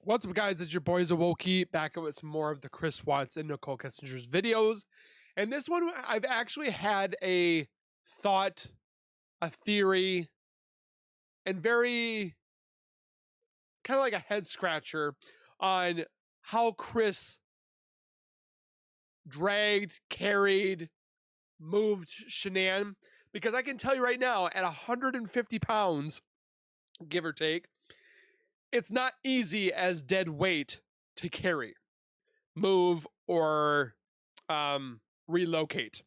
What's up, guys? It's your boys Awoki back with some more of the Chris Watts and nicholkessinger's videos. And this one, I've actually had a thought, a theory, and very kind of like a head scratcher on how Chris dragged, carried, moved Shanann. Because I can tell you right now, at 150 pounds, give or take, it's not easy as dead weight to carry, move, or relocate.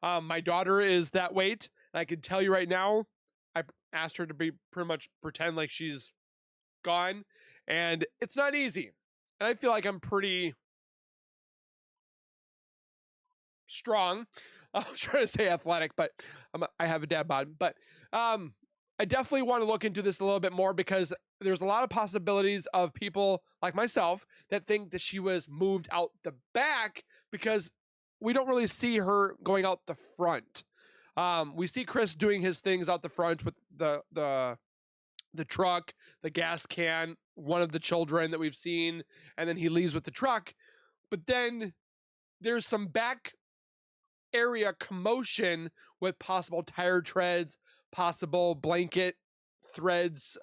My daughter is that weight, and I can tell you right now, I asked her to be pretty much pretend like she's gone, and it's not easy. And I feel like I'm pretty strong. I was trying to say athletic, but I have a dad bod. But I definitely want to look into this a little bit more because there's a lot of possibilities of people like myself that think that she was moved out the back because we don't really see her going out the front. We see Chris doing his things out the front with the truck, the gas can, one of the children that we've seen, and then he leaves with the truck. But then there's some back area commotion with possible tire treads, possible blanket threads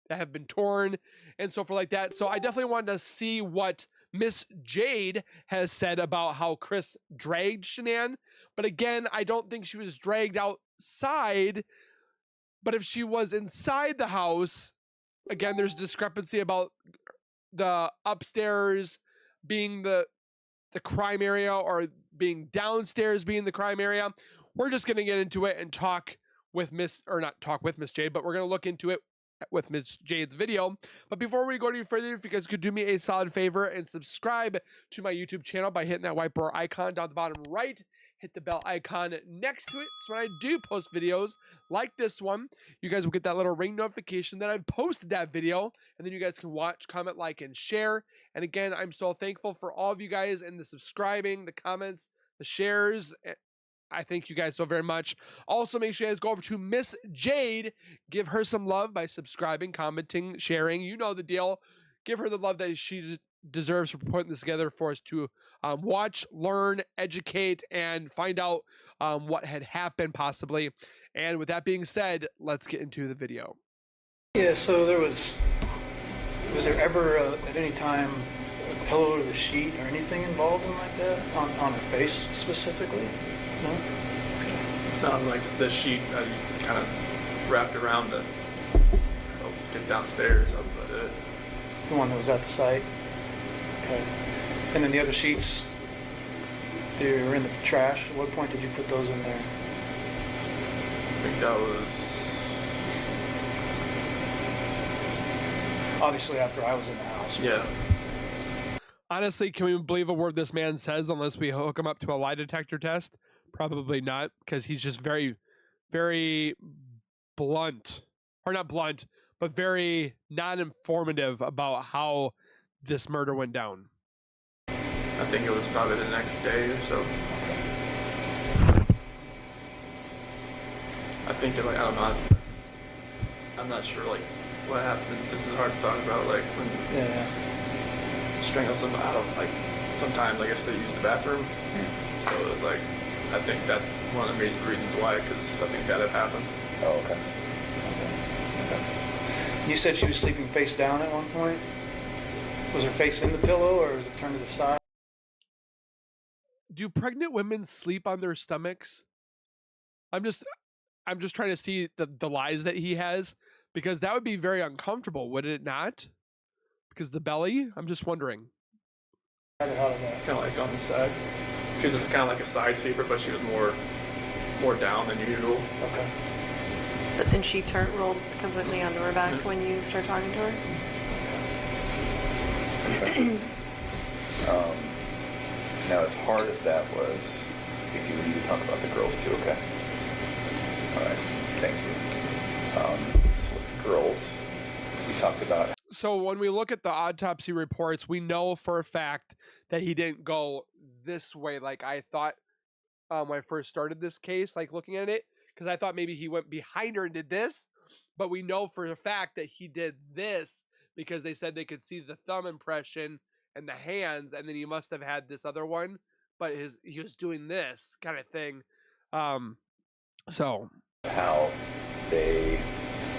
that have been torn, and so forth like that. So I definitely wanted to see what Miss Jade has said about how Chris dragged Shanann. But again, I don't think she was dragged outside. But if she was inside the house, again, there's discrepancy about the upstairs being the crime area or being downstairs being the crime area. We're just going to get into it and talk with Miss Jade, but we're going to look into it with Miss Jade's video. But before we go any further, if you guys could do me a solid favor and subscribe to my YouTube channel by hitting that white bar icon down the bottom right, hit the bell icon next to it, so when I do post videos like this one, you guys will get that little ring notification that I've posted that video, and then you guys can watch, comment, like, and share. And again, I'm so thankful for all of you guys and the subscribing, the comments, the shares. I thank you guys so very much. Also, make sure you guys go over to Miss Jade. Give her some love by subscribing, commenting, sharing. You know the deal. Give her the love that she deserves for putting this together for us to watch, learn, educate, and find out what had happened possibly. And with that being said, let's get into the video. Yeah, so was there ever at any time a pillow or the sheet or anything involved in like that on her face specifically? No? It sounded like the sheet kind of wrapped around to help get downstairs. That was it. The one that was at the site? Okay. And then the other sheets, they were in the trash. At what point did you put those in there? I think that was... Obviously after I was in the house. Yeah. Honestly, can we believe a word this man says unless we hook him up to a lie detector test? Probably not, because he's just very, very blunt. Or not blunt, but very non-informative about how this murder went down. I think it was probably the next day or so. I think that, like, I don't know. I'm not sure, like, what happened. This is hard to talk about, like, when you strangle somebody. I don't, like, sometimes I guess they use the bathroom. So it was like, I think that's one of the major reasons why, because I think that had happened. Oh, okay. You said she was sleeping face down at one point? Was her face in the pillow or was it turned to the side? Do pregnant women sleep on their stomachs? I'm just trying to see the lies that he has, because that would be very uncomfortable, would it not? Because the belly, I'm just wondering. Kind of like on the side. She was kind of like a side sleeper, but she was more down than usual. Okay. But then she rolled completely onto her back when you start talking to her? Okay. Now, as hard as that was, if you need to talk about the girls too, okay? All right, thank you. So with the girls, we talked about... So when we look at the autopsy reports, we know for a fact that he didn't go this way like I thought when I first started this case, like looking at it, because I thought maybe he went behind her and did this, but we know for a fact that he did this because they said they could see the thumb impression and the hands, and then he must have had this other one, but he was doing this kind of thing. So how they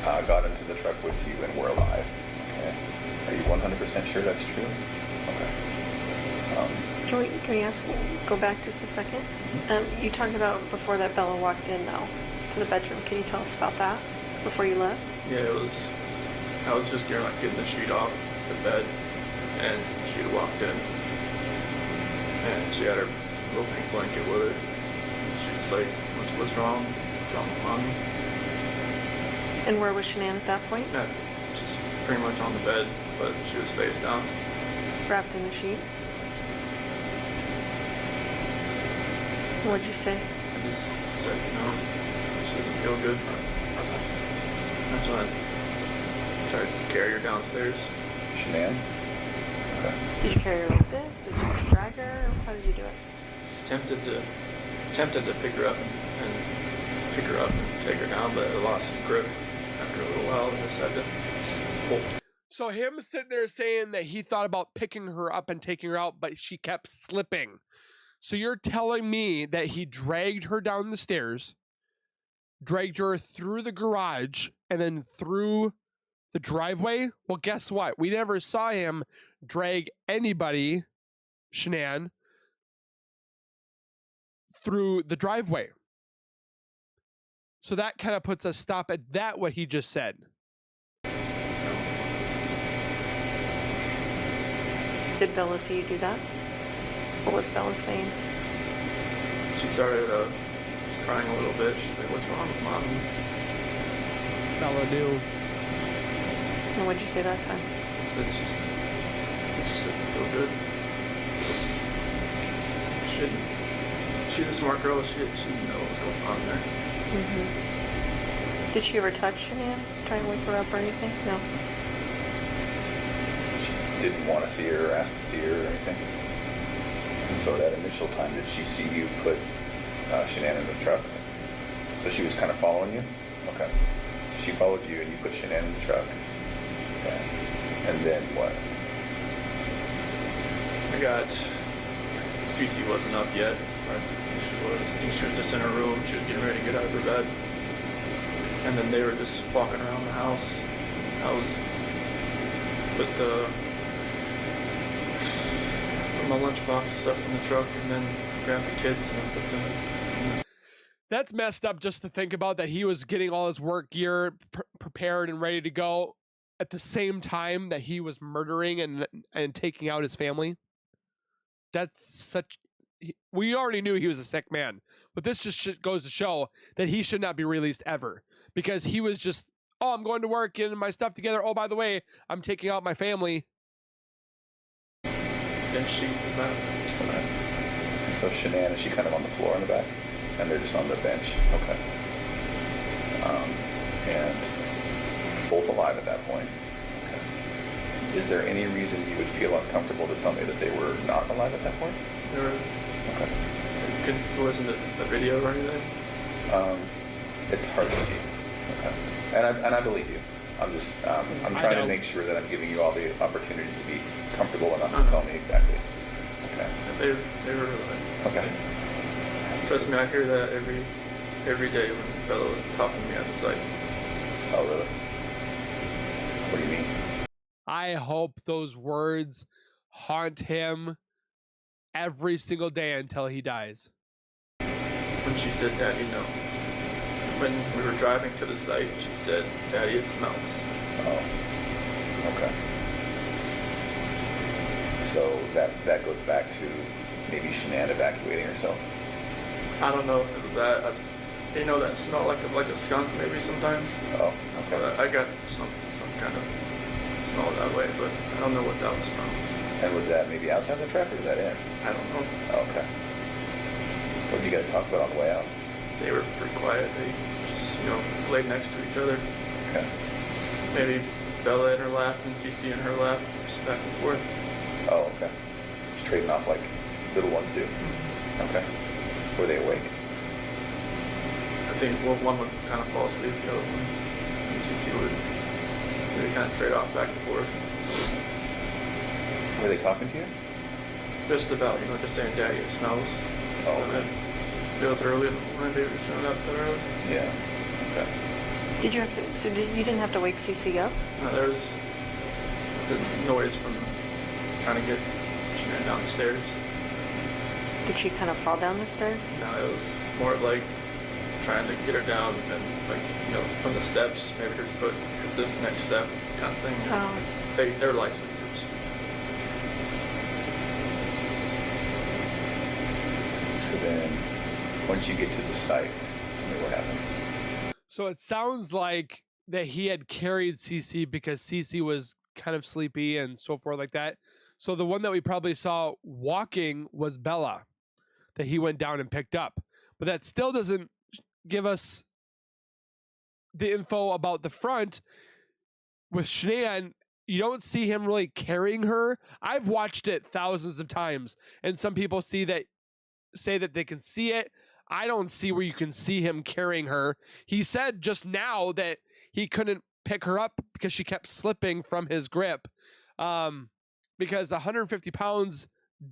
got into the truck with you and were alive. Okay. Are you 100% sure that's true? Okay. Can we go back just a second? You talked about before that Bella walked in, though, to the bedroom. Can you tell us about that before you left? Yeah, I was just getting the sheet off the bed, and she had walked in, and she had her little pink blanket with her. She was like, what's wrong? What's wrong with Mommy? And where was Shanann at that point? Yeah, just pretty much on the bed, but she was face down. Wrapped in the sheet? What'd you say? I just said, she doesn't feel good. That's when I tried to carry her downstairs. Shanann? Okay. Did you carry her like this? Did you drag her? How did you do it? Attempted to pick her up and take her down, but I lost grip after a little while. I just had to pull. So him sitting there saying that he thought about picking her up and taking her out, but she kept slipping. So you're telling me that he dragged her down the stairs, dragged her through the garage, and then through the driveway? Well, guess what? We never saw him drag anybody, Shanann, through the driveway. So that kind of puts a stop at that, what he just said. Did Bella see you do that? What was Bella saying? She started crying a little bit. She's like, what's wrong with Mommy? Bella knew. And what'd you say that time? I said, she just doesn't feel good. She's a smart girl. She knows what's going on there. Mm-hmm. Did she ever touch Shanann? Try and wake her up or anything? No. She didn't want to see her or ask to see her or anything? And so that initial time, did she see you put Shanann in the truck? So she was kind of following you? Okay. So she followed you and you put Shanann in the truck. Okay. And then what? Cece wasn't up yet. Right? She was just in her room. She was getting ready to get out of her bed. And then they were just walking around the house. I was with my lunchbox and stuff in the truck, and then grabbed the kids and I put them in. That's messed up just to think about, that he was getting all his work gear prepared and ready to go at the same time that he was murdering and taking out his family. That's such... We already knew he was a sick man, but this just goes to show that he should not be released ever, because he was just, oh, I'm going to work, getting my stuff together. Oh, by the way, I'm taking out my family. And she was back. Okay. And so Shanann, is she kind of on the floor in the back? And they're just on the bench? Okay. And both alive at that point? Okay. Is there any reason you would feel uncomfortable to tell me that they were not alive at that point? They were. Okay. Wasn't it a video or anything? It's hard to see. Okay. And I believe you. I'm just, I'm trying to make sure that I'm giving you all the opportunities to be comfortable enough to tell me exactly. Okay. They were alive. Okay. Trust me, I hear that every day when Bella was talking to me at the site. Oh, really? What do you mean? I hope those words haunt him every single day until he dies. When she said, Daddy, no. When we were driving to the site, she said, Daddy, it smells. Oh, okay. So that goes back to maybe Shanann evacuating herself? I don't know if it was that. You know that smell like a skunk maybe sometimes? Oh, okay. So I got some kind of smell that way, but I don't know what that was from. And was that maybe outside the truck or was that in? I don't know. Oh, okay. What did you guys talk about on the way out? They were pretty quiet. They just, laid next to each other. Okay. Maybe Bella in her lap and Cece in her lap, just back and forth. Oh, okay. Just trading off like little ones do. Okay. Were they awake? I think one would kind of fall asleep, the other one, and Cece would kind of trade off back and forth. Were they talking to you? Just about, just saying, Daddy, it smells. Oh, okay. It was early when they were showing up that early. Yeah. Okay. Did you have to? So you didn't have to wake Cece up? No, there was the noise from trying to get Shanann down the stairs. Did she kind of fall down the stairs? No, it was more like trying to get her down and from the steps, maybe her foot hit the next step kind of thing. Oh. They're light sleepers. So then, once you get to the site, tell me what happens. So it sounds like that he had carried Cece because Cece was kind of sleepy and so forth like that. So the one that we probably saw walking was Bella, that he went down and picked up. But that still doesn't give us the info about the front. With Shanann, you don't see him really carrying her. I've watched it thousands of times, and some people say that they can see it. I don't see where you can see him carrying her. He said just now that he couldn't pick her up because she kept slipping from his grip. Because 150 pounds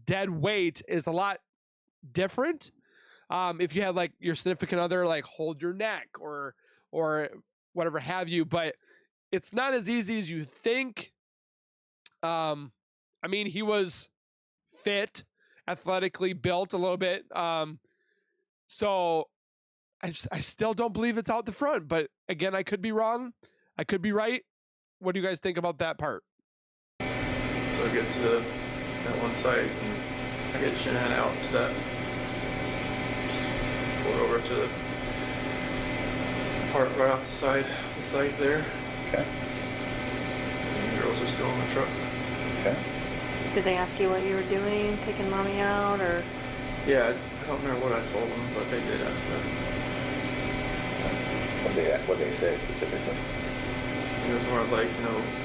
dead weight is a lot different. If you had like your significant other like hold your neck or whatever have you, but it's not as easy as you think. I mean, he was fit, athletically built a little bit. So I still don't believe it's out the front, but again, I could be wrong. I could be right. What do you guys think about that part? So I get to that one site and I get Shanann out to that. Pull her over to the part right off the site there. Okay. And the girls are still in the truck. Okay. Did they ask you what you were doing, taking mommy out, or? Yeah, I don't remember what I told them, but they did ask that. What they say specifically? It was more like,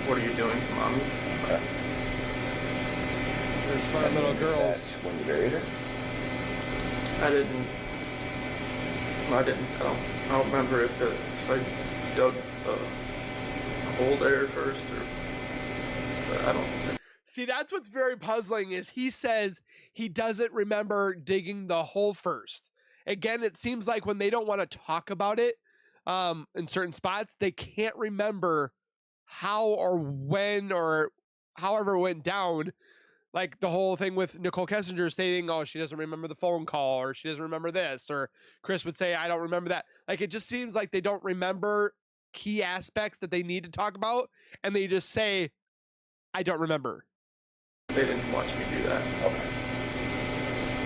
what are you doing to mommy? Okay. They're smart little girls. When you buried her? I don't remember if I dug a hole there first but I don't think. See, that's what's very puzzling is he says he doesn't remember digging the hole first. Again, it seems like when they don't want to talk about it in certain spots, they can't remember how or when or however it went down. Like the whole thing with nicholkessinger stating, oh, she doesn't remember the phone call or she doesn't remember this. Or Chris would say, I don't remember that. Like it just seems like they don't remember key aspects that they need to talk about. And they just say, I don't remember. They didn't watch me do that. Okay.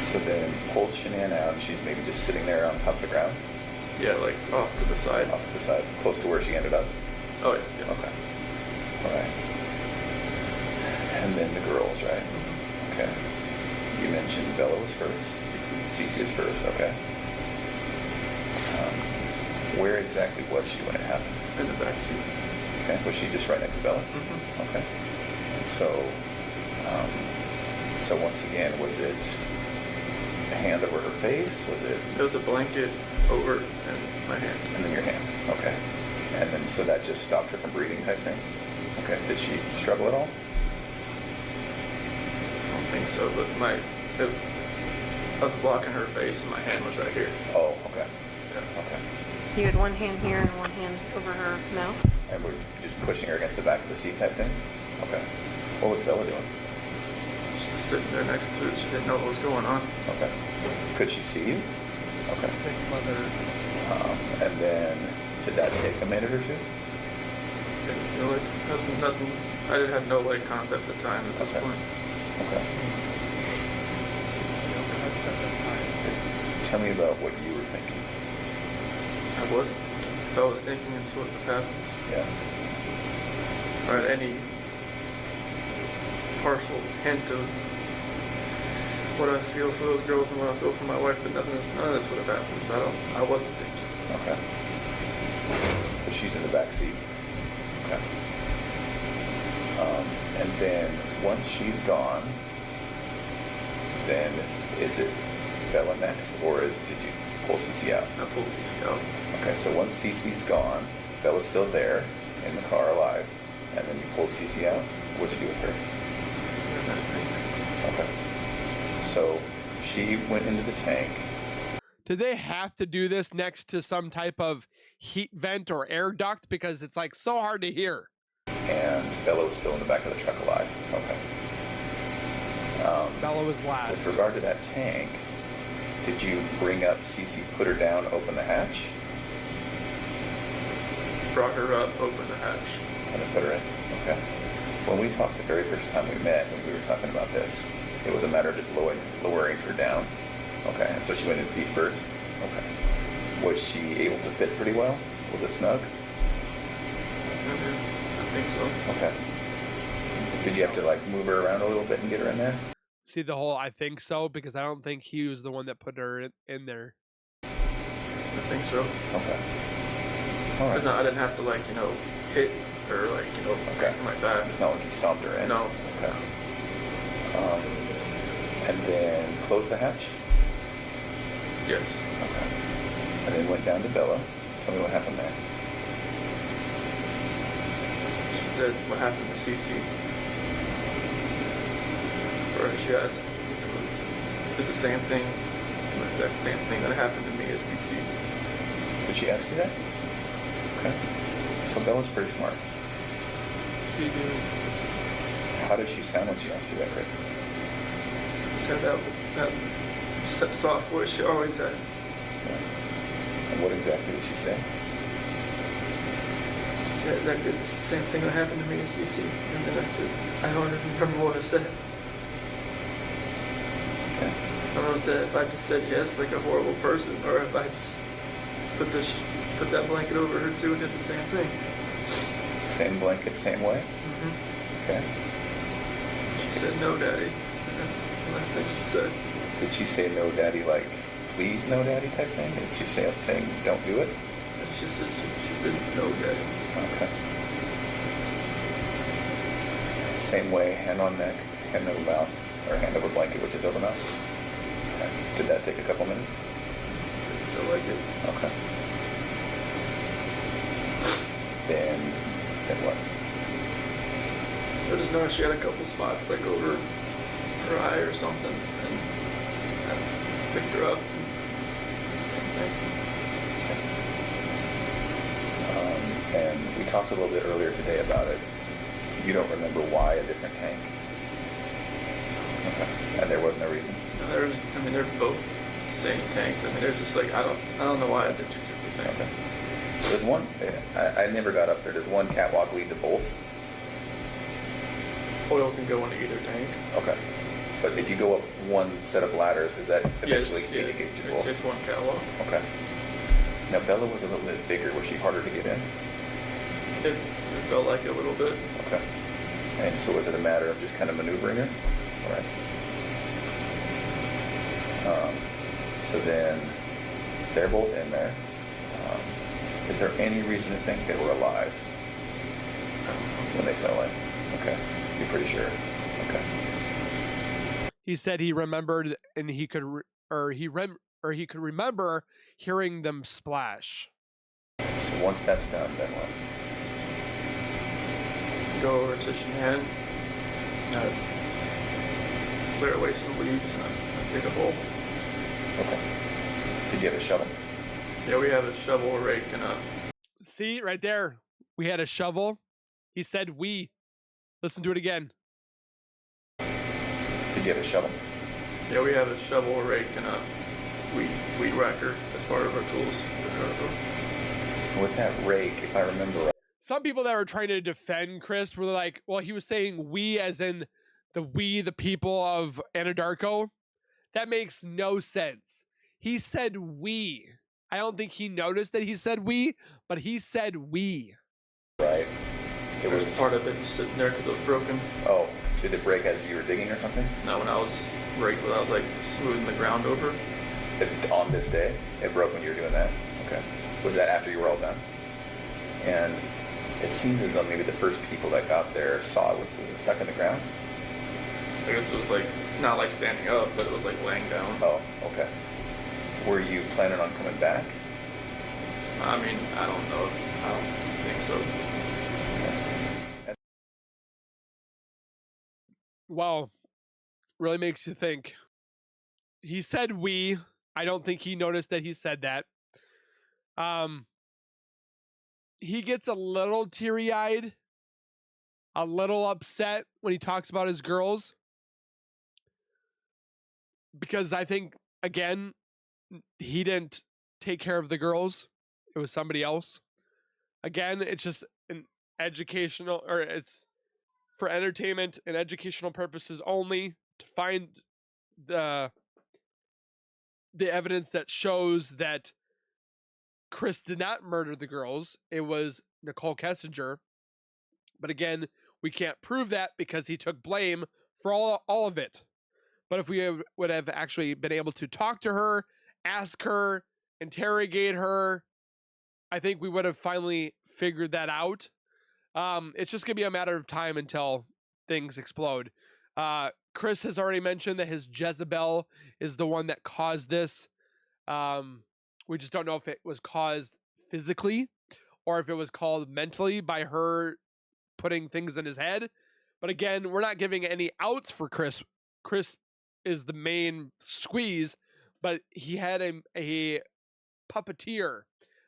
So then hold Shanann out and she's maybe just sitting there on top of the ground? Yeah, like off to the side. Off to the side, close to where she ended up? Oh, yeah. Okay. All right. And then the girls, right? Okay. You mentioned Bella was first. Cece was first, okay. Where exactly was she when it happened? In the back seat. Okay. Was she just right next to Bella? Mm-hmm. Okay. And so once again, was it a hand over her face? Was it? It was a blanket over and my hand. And then your hand. Okay. And then so that just stopped her from breathing type thing? Okay. Did she struggle at all? I don't think so, but I was blocking her face and my hand was right here. Oh, okay. Yeah. Okay. You had one hand here and one hand over her mouth? And we're just pushing her against the back of the seat type thing? Okay. What was Bella doing? Just sitting there next to it. She didn't know what was going on. Okay. Could she see you? Okay. Sick mother. And then, did that take a minute or two? Didn't feel like nothing. I didn't have no concept of time at this Okay. point. Okay. Tell me about what you were thinking. I wasn't. If I was thinking it's what would happen. Yeah. Or any partial hint of what I feel for those girls and what I feel for my wife, but none of this would have happened. So I wasn't thinking. Okay. So she's in the back seat. Okay. And then once she's gone, then is it Bella next, or did you pull Cece out? I pulled Cece out. Okay, so once Cece's gone, Bella's still there in the car alive, and then you pulled Cece out. What'd you do with her? Okay. So she went into the tank. Did they have to do this next to some type of heat vent or air duct? Because it's like so hard to hear. And Bella was still in the back of the truck alive. Okay. Bella was last. With regard to that tank, did you bring up Cece, put her down, open the hatch? Brought her up, opened the hatch. And then put her in? Okay. When we talked the very first time we met, when we were talking about this, it was a matter of just lowering her down. Okay, and so she went in feet first? Okay. Was she able to fit pretty well? Was it snug? I think so. Okay. Did you have to like move her around a little bit and get her in there? See the whole I think so, because I don't think he was the one that put her in there. I think so. Okay. All right. But no, I didn't have to like, hit her like, Okay. like that. It's not like you stomped her in? No. Okay. And then close the hatch? Yes. Okay. And then went down to Bella. Tell me what happened there. She said what happened to Cece. First she asked if it was the same thing, the exact same thing that happened to me as Cece. Did she ask you that? Okay. So Bella's pretty smart. She did. How did she sound when she asked you that, Chris? She had that soft voice she always had. Yeah. And what exactly did she say? She said exactly the same thing that happened to me as Cece. And then I said, I don't even remember what I said. Okay. I don't know if I just said yes like a horrible person, or if I just put that blanket over her too and did the same thing. Same blanket, same way? Mm-hmm. Okay. She said, no, Daddy. And that's the last thing she said. Did she say no, Daddy, like, please, no, Daddy type thing? Did she say saying, don't do it? And she said, no, Daddy. Okay. Same way, hand on neck, hand over mouth, or hand over blanket, which is over mouth? Okay. Did that take a couple minutes? I like it. Okay. Then what? I just noticed she had a couple spots like over her eye or something, and I picked her up. Same thing. And we talked a little bit earlier today about it. You don't remember why a different tank? Okay. And there was no reason? No, they're both the same tanks. I mean, they're just like, I don't know why I did two different things. Okay. There's one, I never got up there. Does one catwalk lead to both? Oil can go into either tank. Okay. But if you go up one set of ladders, does that eventually lead to get you both? It's one catwalk. Okay. Now, Bella was a little bit bigger. Was she harder to get in? It felt like it a little bit. Okay. And so was it a matter of just kind of maneuvering her? All right. So then they're both in there. Is there any reason to think they were alive when they fell in? Okay. You're pretty sure? Okay. He said he remembered, and he could remember hearing them splash. So once that's done, then what? Go over to Shanann, clear away some weeds, and dig a hole. Okay. Did you have a shovel? Yeah, we have a shovel, a rake, and a... See, right there. We had a shovel. He said we. Listen to it again. Did you have a shovel? Yeah, we have a shovel, a rake, and a weed whacker as part of our tools. With that rake, if I remember right. Some people that were trying to defend Chris were like, well, he was saying we as in the people of Anadarko. That makes no sense. He said we. I don't think he noticed that he said we, but he said we. Right. It was part of it just sitting there because it was broken. Oh, did it break as you were digging or something? No, when I was like smoothing the ground over. On this day? It broke when you were doing that? Okay. Was that after you were all done? And it seemed as though maybe the first people that got there saw it. Was it stuck in the ground? I guess it was like, not like standing up, but it was like laying down. Oh, okay. Were you planning on coming back? I mean, I don't know. I don't think so. Well, really makes you think. He said we. I don't think he noticed that he said that. He gets a little teary-eyed, a little upset when he talks about his girls. Because I think, again, he didn't take care of the girls. It was somebody else. Again, it's just an educational, or it's for entertainment and educational purposes only, to find the evidence that shows that Chris did not murder the girls. It was Nicholkessinger. But again, we can't prove that because he took blame for all of it. But if we would have actually been able to talk to her, ask her, interrogate her, I think we would have finally figured that out. It's just going to be a matter of time until things explode. Chris has already mentioned that his Jezebel is the one that caused this. We just don't know if it was caused physically or if it was caused mentally by her putting things in his head. But again, we're not giving any outs for Chris. Chris is the main squeeze, but he had a puppeteer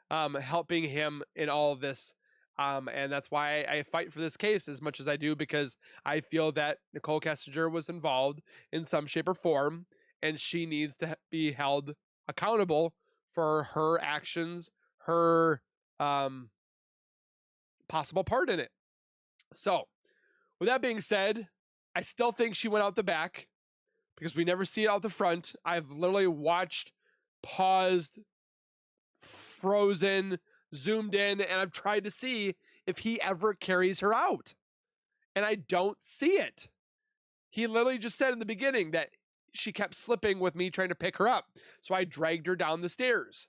helping him in all of this. And that's why I fight for this case as much as I do, because I feel that Nicholkessinger was involved in some shape or form, and she needs to be held accountable for her actions, her possible part in it. So, with that being said, I still think she went out the back because we never see it out the front. I've literally watched, paused, frozen, zoomed in, and I've tried to see if he ever carries her out. And I don't see it. He literally just said in the beginning that she kept slipping with me trying to pick her up. So I dragged her down the stairs.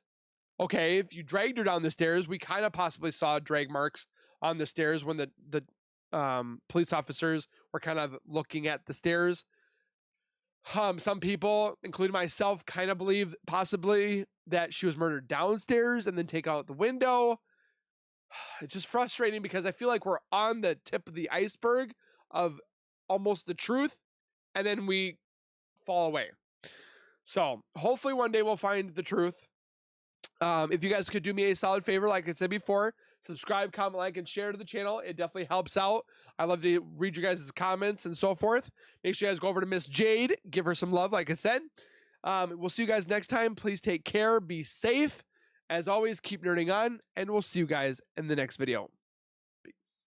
Okay, if you dragged her down the stairs, we kind of possibly saw drag marks on the stairs when the police officers were kind of looking at the stairs. Some people, including myself, kind of believe possibly that she was murdered downstairs and then taken out the window. It's just frustrating because I feel like we're on the tip of the iceberg of almost the truth, and then we fall away. So hopefully one day we'll find the truth. If you guys could do me a solid favor, like I said before, subscribe, comment, like, and share to the channel. It definitely helps out. I love to read your guys' comments and so forth. Make sure you guys go over to Miss Jade. Give her some love, like I said. We'll see you guys next time. Please take care. Be safe. As always, keep nerding on, and we'll see you guys in the next video. Peace.